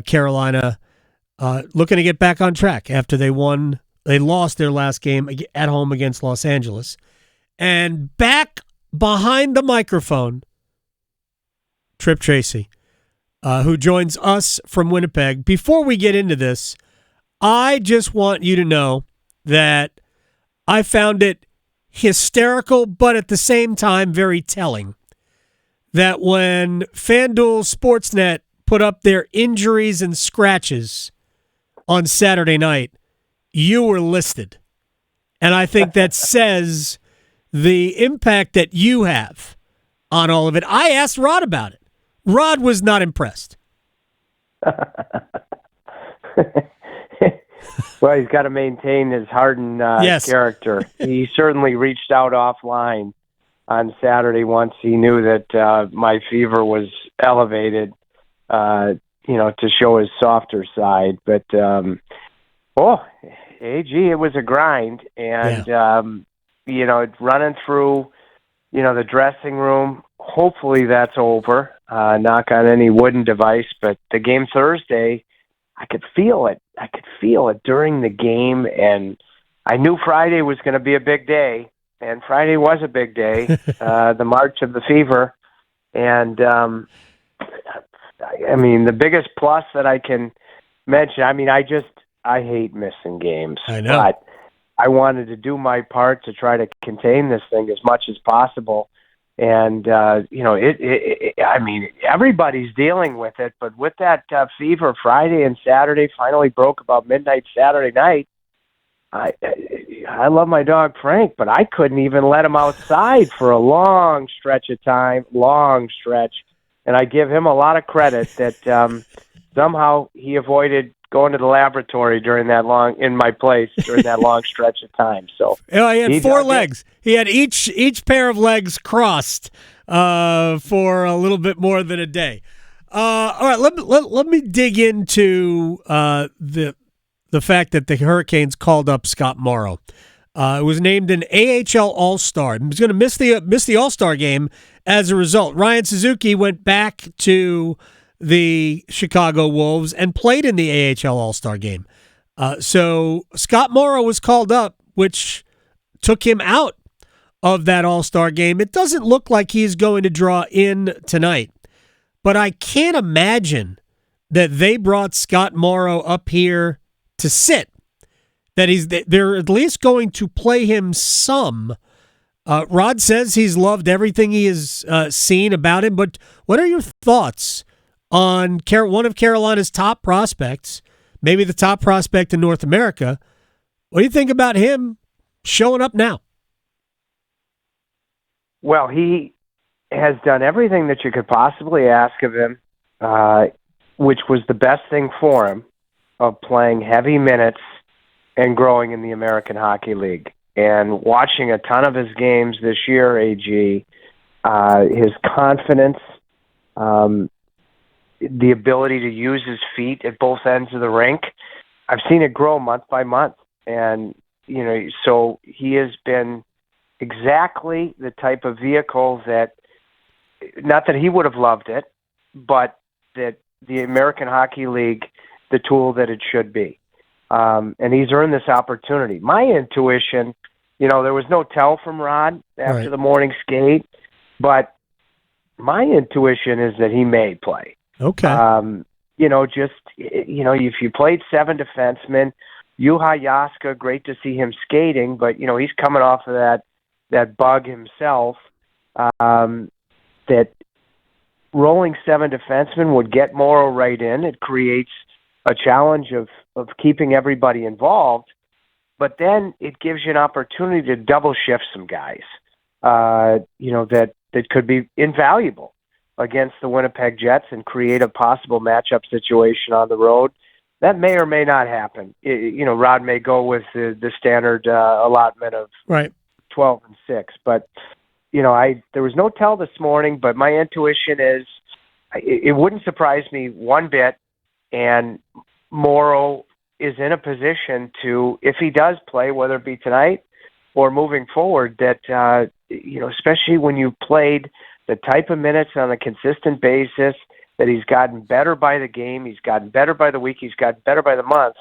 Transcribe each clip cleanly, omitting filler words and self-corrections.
Carolina looking to get back on track after they lost their last game at home against Los Angeles. And back behind the microphone, Tripp Tracy, who joins us from Winnipeg. Before we get into this, I just want you to know that I found it hysterical, but at the same time very telling, that when FanDuel Sportsnet put up their injuries and scratches on Saturday night, you were listed. And I think that says the impact that you have on all of it. I asked Rod about it. Rod was not impressed. Well, he's got to maintain his hardened character. He certainly reached out offline on Saturday once he knew that my fever was elevated, to show his softer side. But, it was a grind. And, running through, the dressing room, hopefully that's over. Knock on any wooden device. But the game Thursday, I could feel it. I could feel it during the game, and I knew Friday was going to be a big day, and Friday was a big day, the March of the Fever. And, the biggest plus that I can mention, I hate missing games. I know. But I wanted to do my part to try to contain this thing as much as possible. And, everybody's dealing with it, but with that fever Friday and Saturday, finally broke about midnight Saturday night. I love my dog, Frank, but I couldn't even let him outside for a long stretch of time, And I give him a lot of credit that somehow he avoided going to the laboratory during that long stretch of time. So he had 4 legs. He had each pair of legs crossed for a little bit more than a day. All right, let me dig into the fact that the Hurricanes called up Scott Morrow. It was named an AHL All-Star. He was going to miss the All-Star game as a result. Ryan Suzuki went back to the Chicago Wolves and played in the AHL All-Star game. So Scott Morrow was called up, which took him out of that All-Star game. It doesn't look like he's going to draw in tonight, but I can't imagine that they brought Scott Morrow up here to sit, that they're at least going to play him some. Rod says he's loved everything he has seen about him, but what are your thoughts on one of Carolina's top prospects, maybe the top prospect in North America? What do you think about him showing up now? Well, he has done everything that you could possibly ask of him, which was the best thing for him, of playing heavy minutes and growing in the American Hockey League. And watching a ton of his games this year, AG, his confidence, the ability to use his feet at both ends of the rink, I've seen it grow month by month. And, so he has been exactly the type of vehicle that, not that he would have loved it, but that the American Hockey League, the tool that it should be. And he's earned this opportunity. My intuition, there was no tell from Rod after the morning skate, but my intuition is that he may play. Okay. If you played 7 defensemen, Juha Jaska, great to see him skating, but, he's coming off of that bug himself, that rolling 7 defensemen would get Morrow right in. It creates a challenge of keeping everybody involved, but then it gives you an opportunity to double shift some guys, that could be invaluable against the Winnipeg Jets and create a possible matchup situation on the road. That may or may not happen. Rod may go with the standard allotment of 12 and 6, but there was no tell this morning, but my intuition is it wouldn't surprise me one bit. And Morrow is in a position to, if he does play, whether it be tonight or moving forward, that, especially when you played the type of minutes on a consistent basis that he's gotten better by the game, he's gotten better by the week, he's gotten better by the month,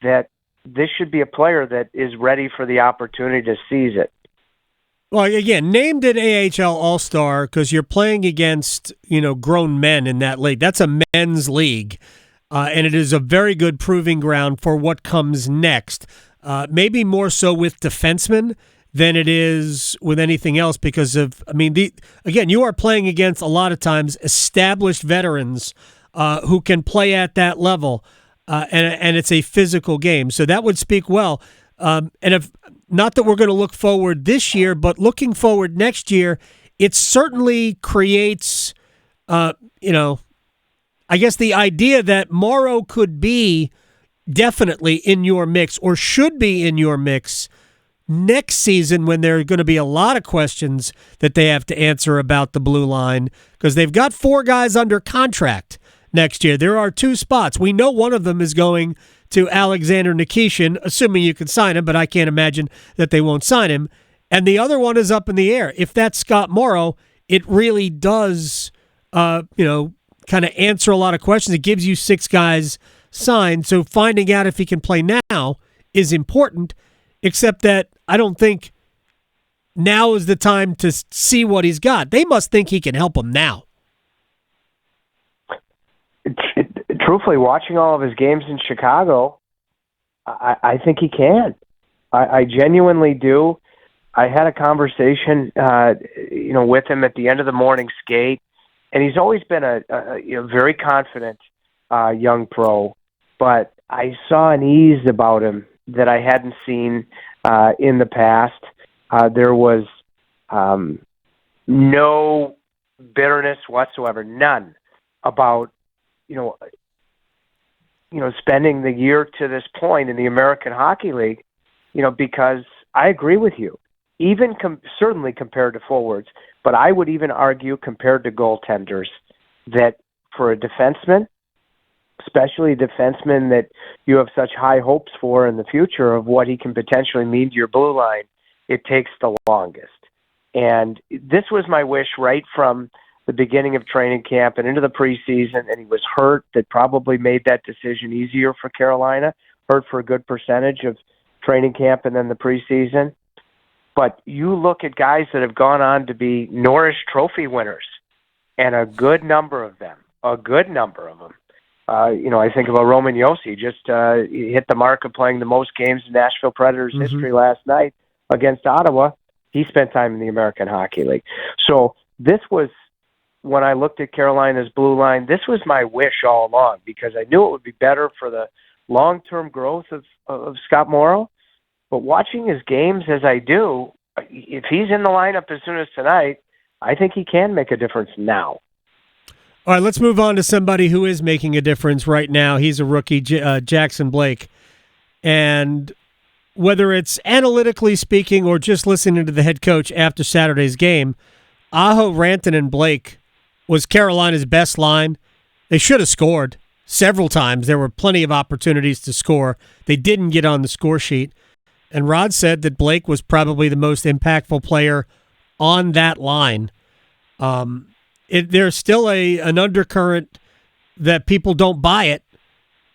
that this should be a player that is ready for the opportunity to seize it. Well, again, named an AHL All-Star because you're playing against, grown men in that league. That's a men's league, and it is a very good proving ground for what comes next. Maybe more so with defensemen than it is with anything else because of, again, you are playing against a lot of times established veterans who can play at that level, and it's a physical game. So that would speak well. And if not that we're going to look forward this year, but looking forward next year, it certainly creates, I guess the idea that Morrow could be definitely in your mix or should be in your mix next season when there are going to be a lot of questions that they have to answer about the blue line because they've got 4 guys under contract next year. There are 2 spots. We know one of them is going to Alexander Nikishin, assuming you can sign him, but I can't imagine that they won't sign him. And the other one is up in the air. If that's Scott Morrow, it really does, kind of answer a lot of questions. It gives you 6 guys signed. So finding out if he can play now is important, except that I don't think now is the time to see what he's got. They must think he can help them now. Truthfully, watching all of his games in Chicago, I think he can. I genuinely do. I had a conversation, with him at the end of the morning skate, and he's always been a very confident young pro. But I saw an ease about him that I hadn't seen in the past. There was no bitterness whatsoever, none, about spending the year to this point in the American Hockey League, because I agree with you, even certainly compared to forwards, but I would even argue compared to goaltenders that for a defenseman, especially a defenseman that you have such high hopes for in the future of what he can potentially mean to your blue line, it takes the longest. And this was my wish right from the beginning of training camp and into the preseason, and he was hurt. That probably made that decision easier for Carolina, hurt for a good percentage of training camp and then the preseason. But you look at guys that have gone on to be Norris Trophy winners, and a good number of them. I think about Roman Josi, just hit the mark of playing the most games in Nashville Predators history last night against Ottawa. He spent time in the American Hockey League. So this was, when I looked at Carolina's blue line, this was my wish all along because I knew it would be better for the long-term growth of Scott Morrow. But watching his games as I do, if he's in the lineup as soon as tonight, I think he can make a difference now. All right, let's move on to somebody who is making a difference right now. He's a rookie, Jackson Blake. And whether it's analytically speaking or just listening to the head coach after Saturday's game, Aho, Rantanen, and Blake was Carolina's best line. They should have scored several times. There were plenty of opportunities to score. They didn't get on the score sheet. And Rod said that Blake was probably the most impactful player on that line. There's still an undercurrent that people don't buy it,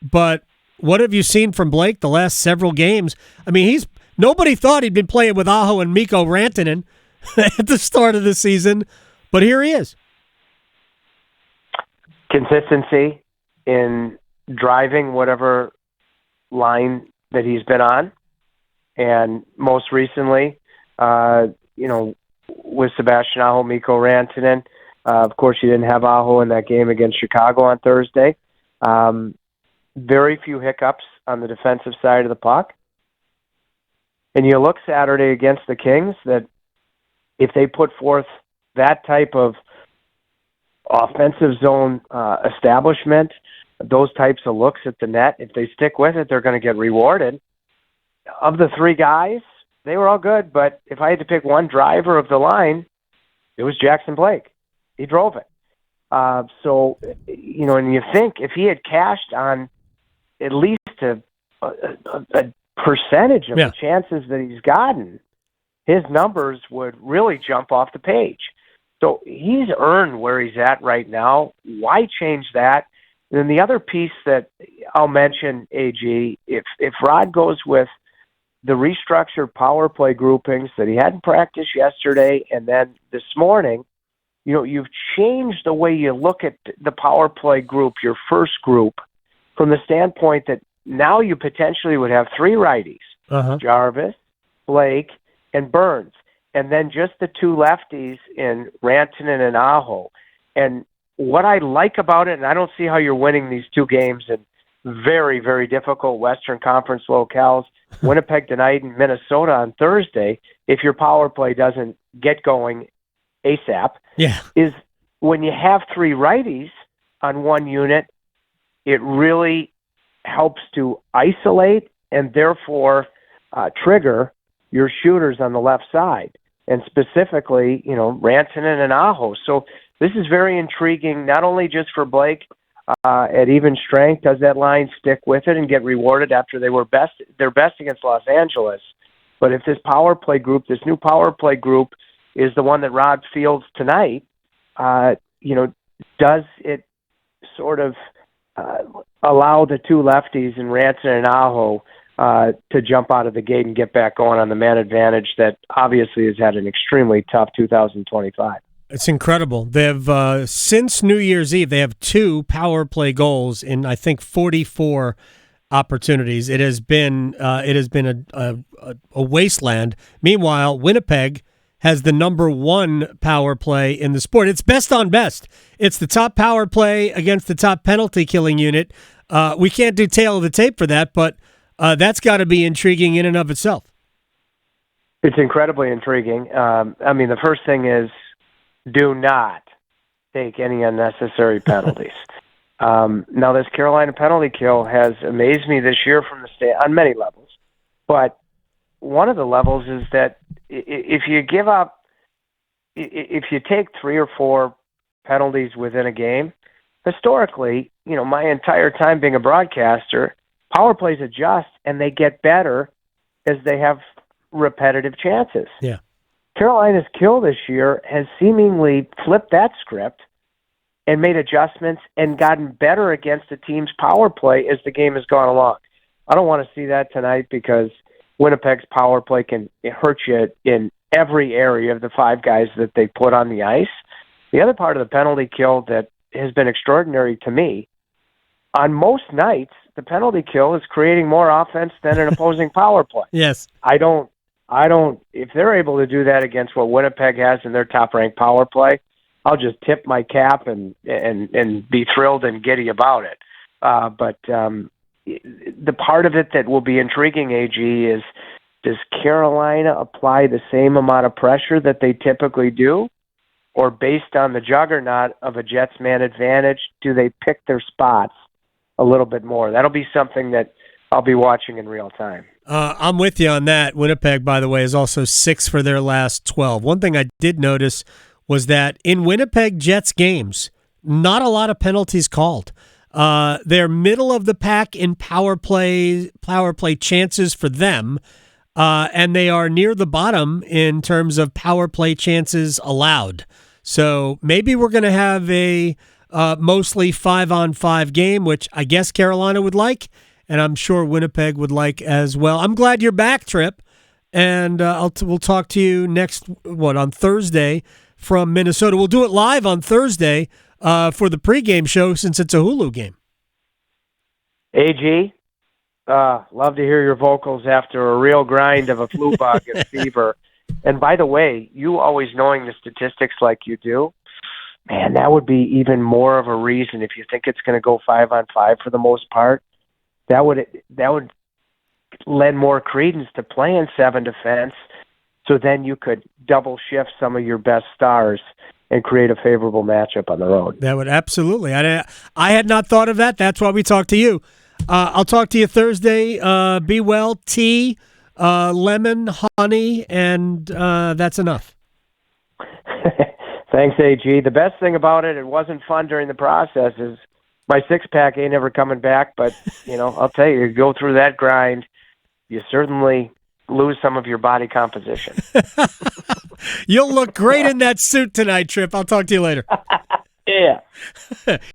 but what have you seen from Blake the last several games? I mean, nobody thought he'd been playing with Aho and Mikko Rantanen at the start of the season, but here he is. Consistency in driving whatever line that he's been on, and most recently, with Sebastian Aho, Mikko Rantanen. Of course, you didn't have Aho in that game against Chicago on Thursday. Very few hiccups on the defensive side of the puck. And you look Saturday against the Kings, that if they put forth that type of offensive zone establishment, those types of looks at the net, if they stick with it, they're going to get rewarded. Of the 3 guys, they were all good, but if I had to pick one driver of the line, it was Jackson Blake. He drove it. And you think if he had cashed on at least a percentage of the chances that he's gotten, his numbers would really jump off the page. So he's earned where he's at right now. Why change that? And then the other piece that I'll mention, AG, if Rod goes with the restructured power play groupings that he hadn't practiced yesterday and then this morning, you've changed the way you look at the power play group, your first group, from the standpoint that now you potentially would have three righties, Jarvis, Blake, and Burns, and then just the two lefties in Rantanen and Aho. And what I like about it, and I don't see how you're winning these two games in very, very difficult Western Conference locales, Winnipeg tonight and Minnesota on Thursday, if your power play doesn't get going ASAP, is when you have three righties on one unit, it really helps to isolate and therefore trigger your shooters on the left side, and specifically, Rantanen and Aho. So this is very intriguing, not only just for Blake at even strength, does that line stick with it and get rewarded after they were their best against Los Angeles, but if this power play group, this new power play group, is the one that Rod fields tonight, does it sort of allow the two lefties in Rantanen and Aho to jump out of the gate and get back going on the man advantage that obviously has had an extremely tough 2025. It's incredible. They've since New Year's Eve, they have two power play goals in, I think, 44 opportunities. It has been a wasteland. Meanwhile, Winnipeg has the number one power play in the sport. It's best on best. It's the top power play against the top penalty killing unit. We can't do tail of the tape for that, but that's got to be intriguing in and of itself. It's incredibly intriguing. The first thing is do not take any unnecessary penalties. Now, this Carolina penalty kill has amazed me this year from the on many levels, but one of the levels is that if you take three or four penalties within a game, historically, my entire time being a broadcaster, power plays adjust and they get better as they have repetitive chances. Yeah. Carolina's kill this year has seemingly flipped that script and made adjustments and gotten better against the team's power play as the game has gone along. I don't want to see that tonight because Winnipeg's power play can hurt you in every area of the five guys that they put on the ice. The other part of the penalty kill that has been extraordinary to me, on most nights, the penalty kill is creating more offense than an opposing power play. Yes. I don't, if they're able to do that against what Winnipeg has in their top-ranked power play, I'll just tip my cap and be thrilled and giddy about it. But the part of it that will be intriguing, AG, is does Carolina apply the same amount of pressure that they typically do? Or based on the juggernaut of a Jets man advantage, do they pick their spots a little bit more? That'll be something that I'll be watching in real time. I'm with you on that. Winnipeg, by the way, is also 6 for their last 12. One thing I did notice was that in Winnipeg Jets games, not a lot of penalties called. They're middle of the pack in power play chances for them, and they are near the bottom in terms of power play chances allowed. So maybe we're going to have a mostly 5-on-5 game, which I guess Carolina would like, and I'm sure Winnipeg would like as well. I'm glad you're back, Tripp, and we'll talk to you on Thursday from Minnesota. We'll do it live on Thursday for the pregame show since it's a Hulu game. AG, love to hear your vocals after a real grind of a flu bug and fever. And by the way, you always knowing the statistics like you do, man, that would be even more of a reason if you think it's going to go 5-on-5 for the most part. That would lend more credence to playing 7 defense, so then you could double shift some of your best stars and create a favorable matchup on the road. That would absolutely. I had not thought of that. That's why we talked to you. I'll talk to you Thursday. Be well. Tea, lemon, honey, and that's enough. Thanks, AG. The best thing about it wasn't fun during the process, is my six-pack ain't ever coming back. But, I'll tell you, go through that grind, you certainly lose some of your body composition. You'll look great in that suit tonight, Tripp. I'll talk to you later. Yeah.